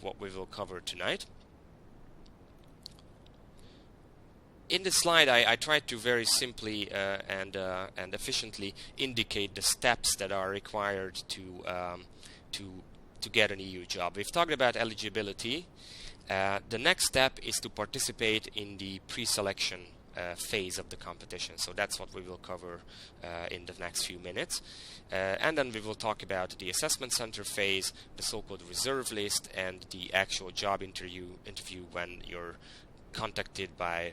what we will cover tonight. In this slide, I tried to very simply and efficiently indicate the steps that are required to get an EU job. We've talked about eligibility. The next step is to participate in the pre-selection phase of the competition. So that's what we will cover in the next few minutes. And then we will talk about the assessment center phase, the so-called reserve list, and the actual job interview when you're contacted by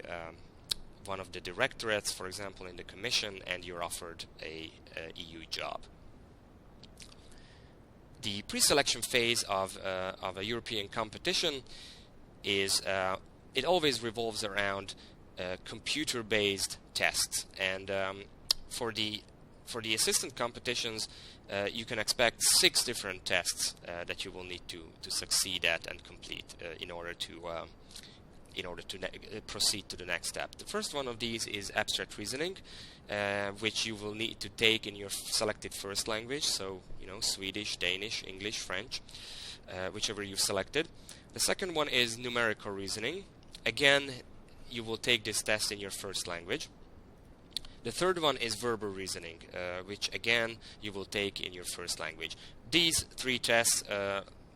one of the directorates, for example, in the Commission, and you're offered a EU job. The pre-selection phase of a European competition is it always revolves around computer-based tests, and for the assistant competitions, you can expect 6 different tests that you will need to succeed at and complete in order to proceed to the next step. The first one of these is abstract reasoning, which you will need to take in your selected first language, so Swedish, Danish, English, French, whichever you've selected. The second one is numerical reasoning. Again, you will take this test in your first language. The third one is verbal reasoning, which again you will take in your first language. These 3 tests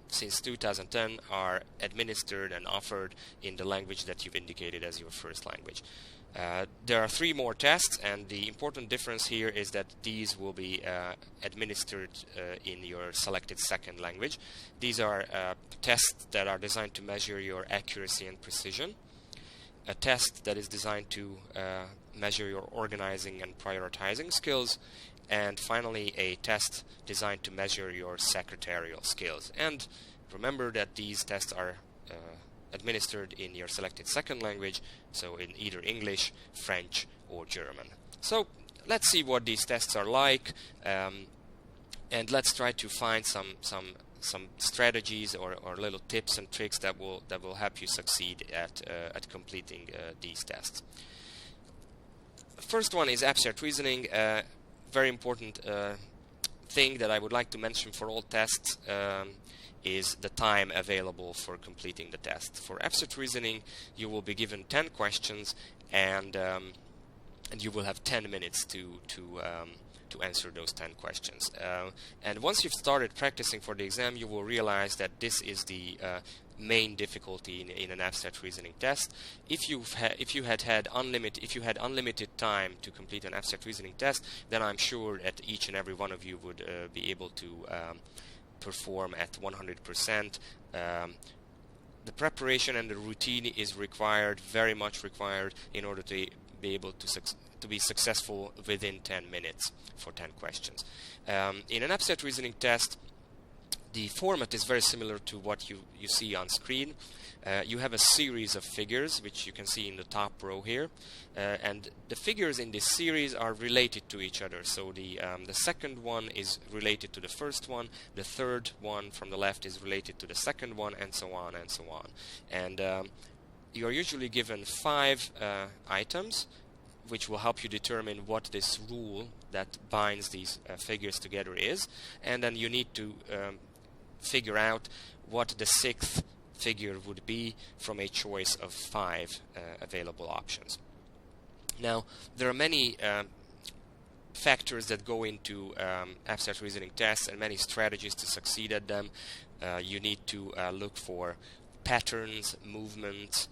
since 2010 are administered and offered in the language that you've indicated as your first language. There are 3 more tests, and the important difference here is that these will be administered in your selected second language. These are tests that are designed to measure your accuracy and precision, a test that is designed to measure your organizing and prioritizing skills, and finally a test designed to measure your secretarial skills. And remember that these tests are administered in your selected second language, so in either English, French, or German. So let's see what these tests are like, and let's try to find some strategies or little tips and tricks that will help you succeed at completing these tests. First one is abstract reasoning. Very important thing that I would like to mention for all tests is the time available for completing the test. For abstract reasoning, you will be given 10 questions, and you will have 10 minutes to answer those 10 questions. And once you've started practicing for the exam, you will realize that this is the main difficulty in an abstract reasoning test. If you had unlimited time to complete an abstract reasoning test, then I'm sure that each and every one of you would be able to perform at 100%. The preparation and the routine is very much required, in order to be able to be successful within 10 minutes for 10 questions. In an abstract reasoning test, the format is very similar to what you see on screen. You have a series of figures, which you can see in the top row here, and the figures in this series are related to each other. So the second one is related to the first one, the third one from the left is related to the second one, and so on and so on. And you are usually given 5 items, which will help you determine what this rule that binds these figures together is, and then you need to figure out what the 6th figure would be from a choice of 5 available options. Now, there are many factors that go into abstract reasoning tests, and many strategies to succeed at them. You need to look for patterns, movements,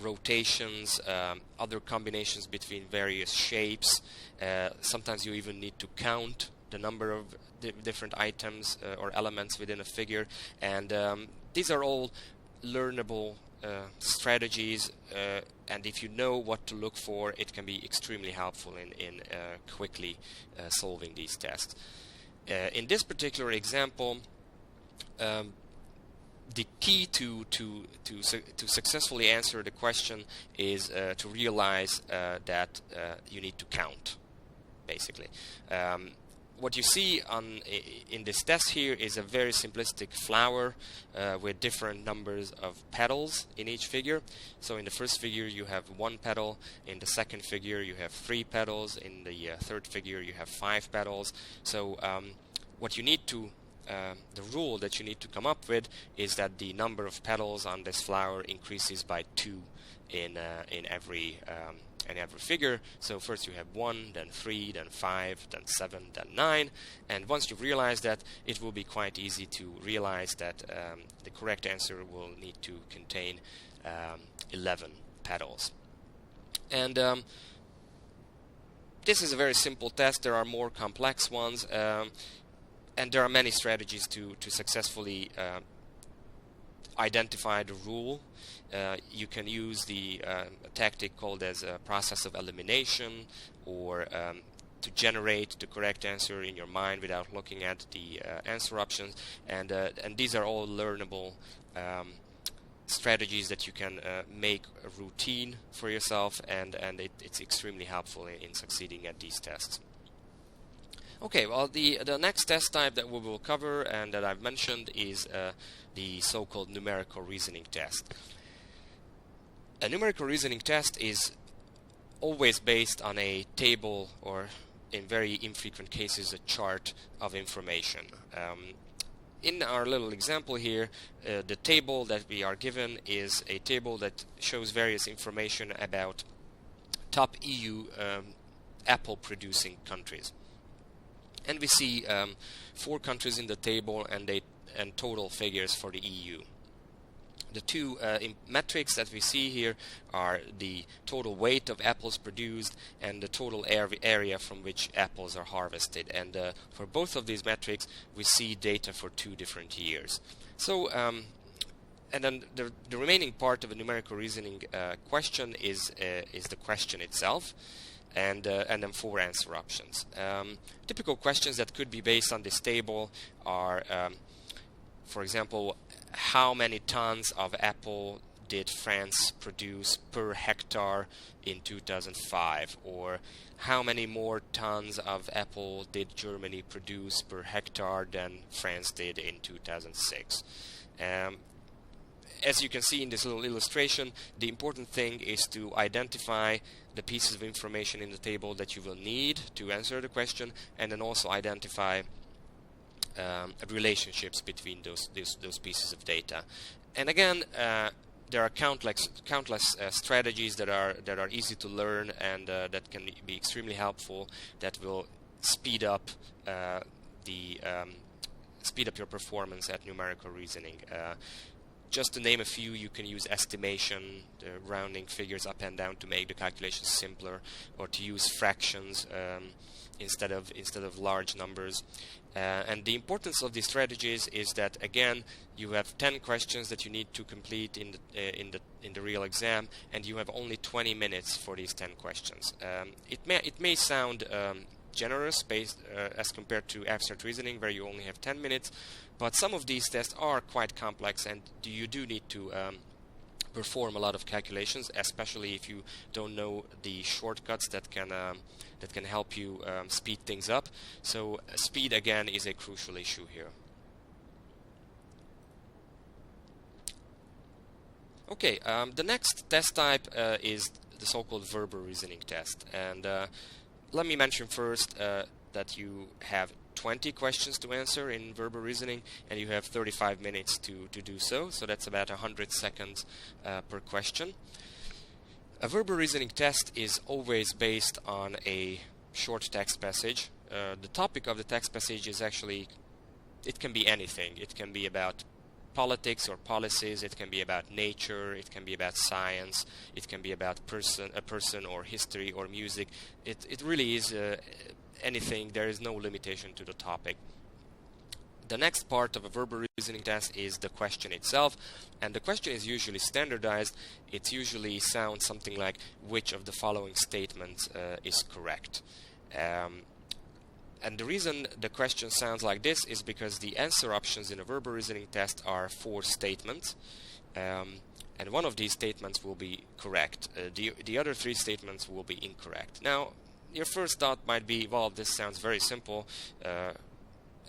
rotations, other combinations between various shapes. Sometimes you even need to count the number of different items or elements within a figure, and these are all learnable strategies, and if you know what to look for, it can be extremely helpful in quickly solving these tests. In this particular example, the key to successfully answer the question is to realize that you need to count, basically. What you see in this test here is a very simplistic flower with different numbers of petals in each figure. So in the first figure you have 1 petal, in the second figure you have 3 petals, in the third figure you have 5 petals. So what you need to the rule that you need to come up with is that the number of petals on this flower increases by 2 in every figure. So first you have 1, then 3, then 5, then 7, then 9, and once you've realized that, it will be quite easy to realize that the correct answer will need to contain 11 petals. And this is a very simple test. There are more complex ones, and there are many strategies to successfully identify the rule. You can use the tactic called as a process of elimination, or to generate the correct answer in your mind without looking at the answer options, and these are all learnable strategies that you can make a routine for yourself, and it's extremely helpful in succeeding at these tests. Okay, well, the next test type that we will cover and that I've mentioned is the so-called numerical reasoning test. A numerical reasoning test is always based on a table, or in very infrequent cases a chart of information. In our little example here, the table that we are given is a table that shows various information about top EU apple producing countries. And we see 4 countries in the table and total figures for the EU. The two metrics that we see here are the total weight of apples produced and the total area from which apples are harvested. And for both of these metrics, we see data for 2 different years. So, and then the remaining part of a numerical reasoning question is the question itself, and then 4 answer options. Typical questions that could be based on this table are, for example, how many tons of apple did France produce per hectare in 2005? Or how many more tons of apple did Germany produce per hectare than France did in 2006? As you can see in this little illustration, the important thing is to identify the pieces of information in the table that you will need to answer the question, and then also identify relationships between those pieces of data. And again, there are countless strategies that are easy to learn and that can be extremely helpful, that will speed up your performance at numerical reasoning. Just to name a few, you can use estimation, rounding figures up and down to make the calculations simpler, or to use fractions instead of large numbers. And the importance of these strategies is that, again, you have 10 questions that you need to complete in the real exam, and you have only 20 minutes for these 10 questions. It may sound generous as compared to abstract reasoning, where you only have 10 minutes, but some of these tests are quite complex, and you do need to perform a lot of calculations, especially if you don't know the shortcuts that can help you speed things up. So speed, again, is a crucial issue here. Okay, the next test type is the so-called verbal reasoning test. And let me mention first that you have 20 questions to answer in verbal reasoning, and you have 35 minutes to do so. So that's about 100 seconds per question. A verbal reasoning test is always based on a short text passage. The topic of the text passage is actually, it can be anything. It can be about politics or policies, it can be about nature, it can be about science, it can be about a person or history or music. It really is anything. There is no limitation to the topic. The next part of a verbal reasoning test is the question itself, and the question is usually standardized. It usually sounds something like, which of the following statements is correct? And the reason the question sounds like this is because the answer options in a verbal reasoning test are 4 statements, and one of these statements will be correct. The other 3 statements will be incorrect. Now, your first thought might be, well, this sounds very simple.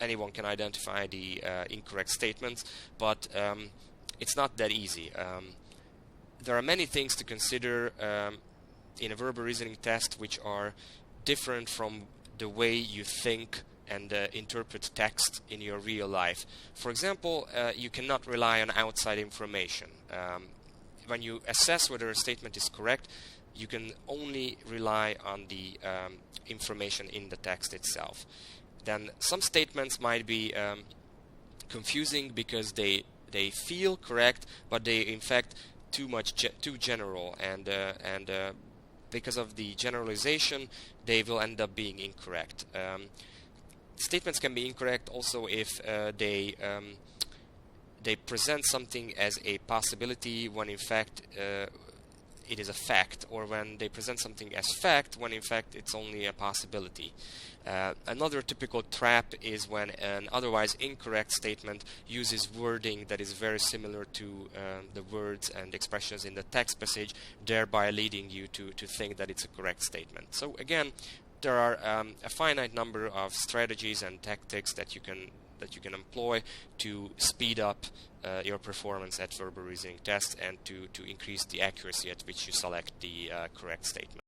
Anyone can identify the incorrect statements, but it's not that easy. There are many things to consider in a verbal reasoning test which are different from the way you think and interpret text in your real life. For example, you cannot rely on outside information. When you assess whether a statement is correct, you can only rely on the information in the text itself. Then some statements might be confusing because they feel correct, but they in fact too general, and because of the generalization, they will end up being incorrect. Statements can be incorrect also if they present something as a possibility when in fact it is a fact, or when they present something as fact when in fact it's only a possibility. Another typical trap is when an otherwise incorrect statement uses wording that is very similar to the words and expressions in the text passage, thereby leading you to think that it's a correct statement. So again, there are a finite number of strategies and tactics that you can employ to speed up your performance at verbal reasoning tests, and to increase the accuracy at which you select the correct statement.